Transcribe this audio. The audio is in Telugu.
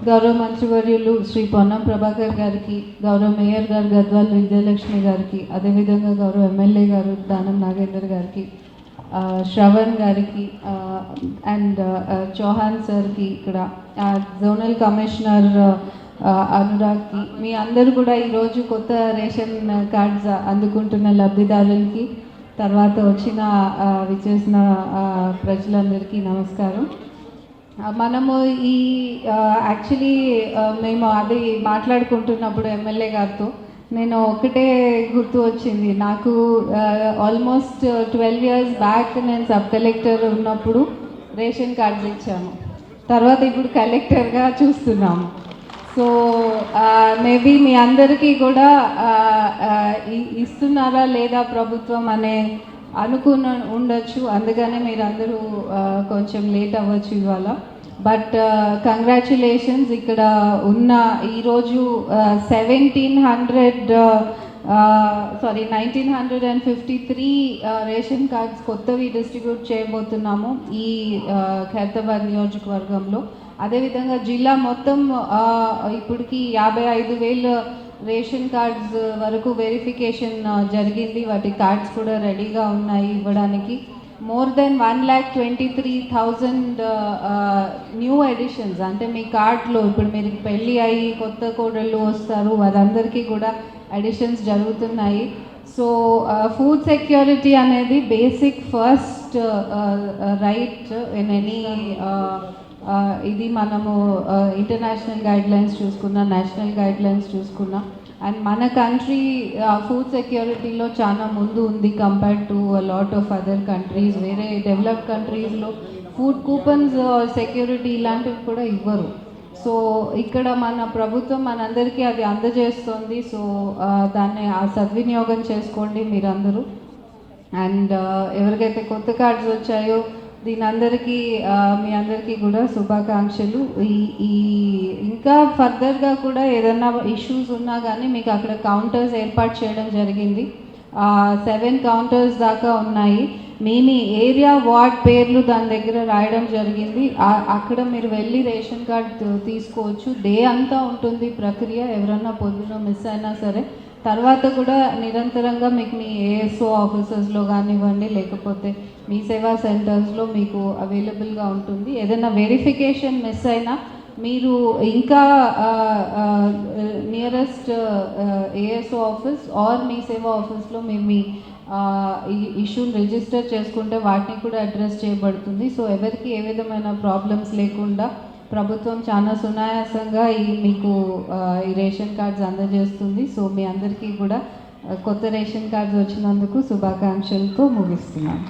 గౌరవ మంత్రివర్యులు శ్రీ పొన్నం ప్రభాకర్ గారికి, గౌరవ మేయర్ గారు గద్వాల్ విజయలక్ష్మి గారికి, అదేవిధంగా గౌరవ ఎమ్మెల్యే గారు దానం నాగేందర్ గారికి, శ్రవణ్ గారికి అండ్ చౌహాన్ సార్కి, ఇక్కడ జోనల్ కమిషనర్ అనురాగ్కి, మీ అందరూ కూడా ఈరోజు కొత్త రేషన్ కార్డ్స్ అందుకుంటున్న లబ్ధిదారులకి, తర్వాత విచ్చేసిన ప్రజలందరికీ నమస్కారం. మనము ఈ యాక్చువల్లీ మేము అది మాట్లాడుకుంటున్నప్పుడు ఎమ్మెల్యే గారితో నేను ఒకటే గుర్తు వచ్చింది నాకు. ఆల్మోస్ట్ 12 years బ్యాక్ నేను సబ్ కలెక్టర్ ఉన్నప్పుడు రేషన్ కార్డ్స్ ఇచ్చాము, తర్వాత ఇప్పుడు కలెక్టర్గా చూస్తున్నాము. సో మేబీ మీ అందరికీ కూడా ఇస్తున్నారా లేదా ప్రభుత్వం అనే ఉండొచ్చు, అందుకనే మీరు అందరూ కొంచెం లేట్ అవ్వచ్చు ఇవాళ. బట్ కంగ్రాచ్యులేషన్స్, ఇక్కడ ఉన్న ఈరోజు 1953 రేషన్ కార్డ్స్ కొత్తవి డిస్ట్రిబ్యూట్ చేయబోతున్నాము ఈ ఖైరతాబాద్ నియోజకవర్గంలో. అదేవిధంగా జిల్లా మొత్తం ఇప్పటికి 55,000 రేషన్ కార్డ్స్ వరకు వెరిఫికేషన్ జరిగింది. వాటి కార్డ్స్ కూడా రెడీగా ఉన్నాయి ఇవ్వడానికి. more than 1,23,000 న్యూ ఎడిషన్స్, అంటే మీ కార్డ్లో ఇప్పుడు మీరు పెళ్ళి అయ్యి కొత్త కోడళ్ళు వస్తారు, వారందరికీ కూడా ఎడిషన్స్ జరుగుతున్నాయి. సో ఫుడ్ సెక్యూరిటీ అనేది basic first right in any ఇది మనము ఇంటర్నేషనల్ గైడ్లైన్స్ చూసుకున్నా, నేషనల్ గైడ్లైన్స్ చూసుకున్నా, అండ్ మన కంట్రీ ఫుడ్ సెక్యూరిటీలో చాలా ముందు ఉంది compared to lot of other countries. వేరే డెవలప్డ్ కంట్రీస్లో ఫుడ్ కూపన్స్ సెక్యూరిటీ ఇలాంటివి కూడా ఇవ్వరు. సో ఇక్కడ మన ప్రభుత్వం మనందరికీ అది అందజేస్తుంది. సో దాన్ని సద్వినియోగం చేసుకోండి మీరందరూ. అండ్ ఎవరికైతే కొత్త కార్డ్స్ వచ్చాయో దీని అందరికీ మీ అందరికీ కూడా శుభాకాంక్షలు. ఈ ఇంకా ఫర్దర్గా కూడా ఏదైనా ఇష్యూస్ ఉన్నా కానీ మీకు అక్కడ కౌంటర్స్ ఏర్పాటు చేయడం జరిగింది. 7 కౌంటర్స్ దాకా ఉన్నాయి. మీ ఏరియా వార్డ్ పేర్లు దాని దగ్గర రాయడం జరిగింది. అక్కడ మీరు వెళ్ళి రేషన్ కార్డ్ తీసుకోవచ్చు. డే అంతా ఉంటుంది ప్రక్రియ. ఎవరన్నా పొద్దున మిస్ అయినా సరే తర్వాత కూడా నిరంతరంగా మీకు మీ ఏఎస్ఓ ఆఫీసెస్లో కానివ్వండి, లేకపోతే మీ సేవా సెంటర్స్లో మీకు అవైలబుల్గా ఉంటుంది. ఏదైనా వెరిఫికేషన్ మిస్ అయినా మీరు ఇంకా నియరెస్ట్ ఏఎస్ఓ ఆఫీస్ ఆర్ మీ సేవా ఆఫీస్లో మీరు మీ ఇష్యూని రిజిస్టర్ చేసుకుంటే వాటిని కూడా అడ్రస్ చేయబడుతుంది. సో ఎవరికి ఏ విధమైన ప్రాబ్లమ్స్ లేకుండా ప్రభుత్వం చాలా సునాయాసంగా మీకు ఈ రేషన్ కార్డ్స్ అందజేస్తుంది. సో మీ అందరికీ కూడా కొత్త రేషన్ కార్డ్స్ వచ్చినందుకు శుభాకాంక్షలతో ముగిస్తున్నాను.